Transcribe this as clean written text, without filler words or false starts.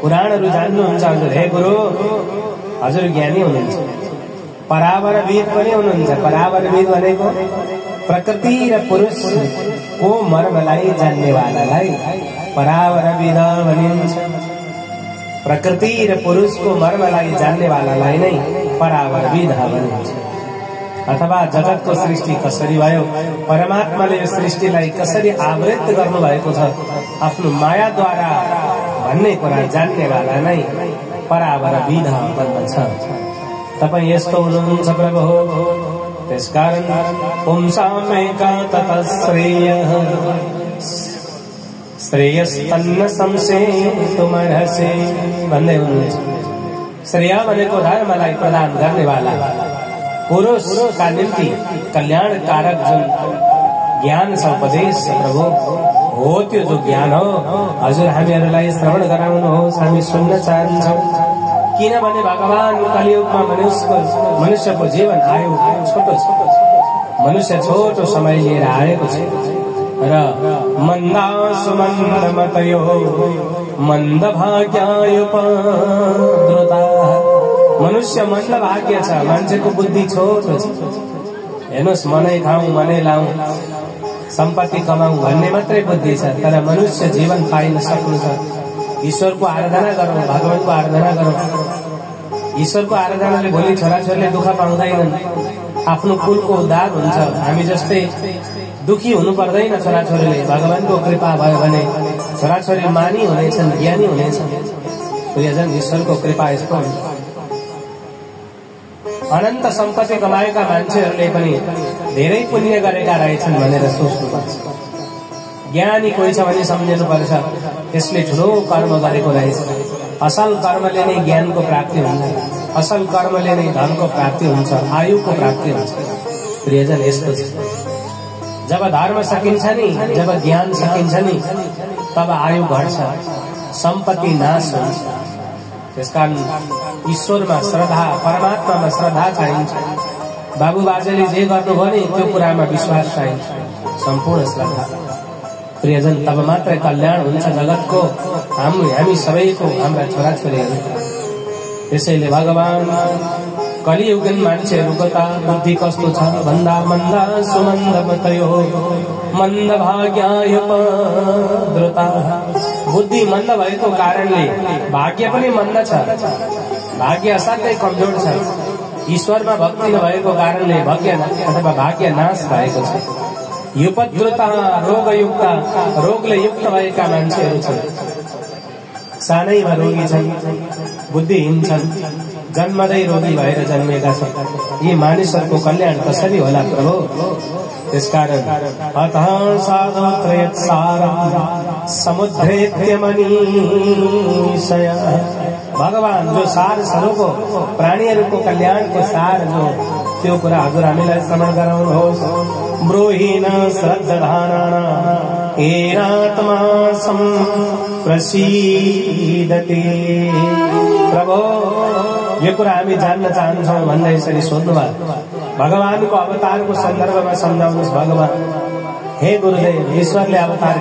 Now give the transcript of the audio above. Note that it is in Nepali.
पुराणहरू जान्नुहुन्छ हजुर। हे गुरु, हजुर ज्ञानी हुनुहुन्छ, परावरविद पनि हुनुहुन्छ। परावरविद भनेको प्रकृति र पुरुषको मर्मलाई जान्नेवालालाई परावरविद भनिन्छ। प्रकृति र पुरुषको मर्मलाई जान्नेवालालाई नै परावरविद भनिन्छ। अथवा जगतको सृष्टि कसरी भयो, परमात्माले यो सृष्टिलाई कसरी आवृत गर्नुभएको छ आफ्नो मायाद्वारा भन्ने कुरा जान्नेवाला नै परावरविद भन्दछ। तपाईँ यस्तो हुनुहुन्छ प्रभु। त्यसकारण पुंसामेका ततः श्रेयः श्रेयस्तन्न संशयितुमर्हसि भन्दै हुनुहुन्छ। श्रेय भनेको धर्मलाई प्रदान गर्नेवाला, पुरुषका निम्ति कल्याणकारक जुन ज्ञान छ, उपदेश प्रभु हो, त्यो जो ज्ञान हो हजुर हामीहरूलाई श्रवण गराउनुहोस्। हामी सुन्न चाहन्छौँ। किनभने भगवान कलियुगमा मनुष्यको जीवन आयु छोटो छ। मनुष्य छोटो समय लिएर आएको छ र मन्दासुमन्दमतयो मन्दभाग्यायुपद्रुता। मनुष्य मन्दभाग्य छ, मान्छेको बुद्धि छोटो छ। हेर्नुहोस्, मनै खाऊँ मनै लाऊँ सम्पत्ति कमाऊँ भन्ने मात्रै बुद्धि छ, तर मनुष्य जीवन पाइन सक्नु छ। ईश्वरको आराधना गरौँ, भगवानको आराधना गरौँ। ईश्वरको आराधनाले भोलि छोराछोरीले दुःख पाउँदैनन्, आफ्नो कुलको उद्धार हुन्छ। हामी जस्तै दुखी हुनु पर्दैन। छोराछोरीले भगवानको कृपा भयो भने छोराछोरी मानी हुनेछन्, ज्ञानी हुनेछन्। प्रियजन, ईश्वरको कृपा यस्तो हुन्छ। अनन्त सम्पत्ति कमाएका मान्छेहरूले पनि धेरै पुण्य गरेका रहेछन् भनेर सोच्नुपर्छ। ज्ञानी कोही छ भने सम्झिनुपर्छ, त्यसले ठुलो कर्म गरेको रहेछ। असल कर्मले नै ज्ञानको प्राप्ति हुन्छ, असल कर्मले नै धनको प्राप्ति हुन्छ, आयुको प्राप्ति हुन्छ। प्रियजन, यस्तो छ। जब धर्म सकिन्छ नि, जब ज्ञान सकिन्छ नि, तब आयु घट्छ, सम्पत्ति नाश हुन्छ। त्यसकारण ईश्वरमा श्रद्धा, परमात्मामा श्रद्धा चाहिन्छ। बाबुबाजेले जे गर्नुभयो नि त्यो कुरामा विश्वास चाहिन्छ, सम्पूर्ण श्रद्धा। प्रियजन, तब मात्रै कल्याण हुन्छ जगतको, हामी सबैको, हाम्रा छोराछोरीहरू। त्यसैले भगवान कलियुगीन मान्छेहरूको त बुद्धि कस्तो छ भन्दा मन्दा सुमन्दमतयो मन्दभाग्यायुपद्रुता। बुद्धि मन्द भएको कारणले भाग्य पनि मन्द छ, भाग्य असाध्यै कमजोर छ। ईश्वरमा भक्ति नभएको कारणले भाग्य नाश भएको छ। युपद्रुता, रोगयुक्त, रोगले युक्त भएका मान्छेहरू छन्। सानैमा रोगी छन्, बुद्धिहीन छन्, जन्मदै रोगी भएर जन्मेका छन्। यी मानिसहरूको कल्याण कसरी होला प्रभु? त्यसकारण अतः साधु त्रयत्सारं समुद्रेत्यमनीषय। भगवान जो सार स्वरूप प्राणीहरूको कल्याणको सार जो त्यो कुरा हजुर हामीलाई श्रवण गराउनुहोस्। ब्रूहीन श्रद्धधानाना येनात्मा सम्प्रसीदते। प्रभु, यो कुरा हामी जान्न चाहन्छौँ भन्दै यसरी सोध्नुभयो। भगवानको अवतारको सन्दर्भमा सम्झाउनुहोस्। भगवान, हे गुरुदेव, ईश्वरले अवतार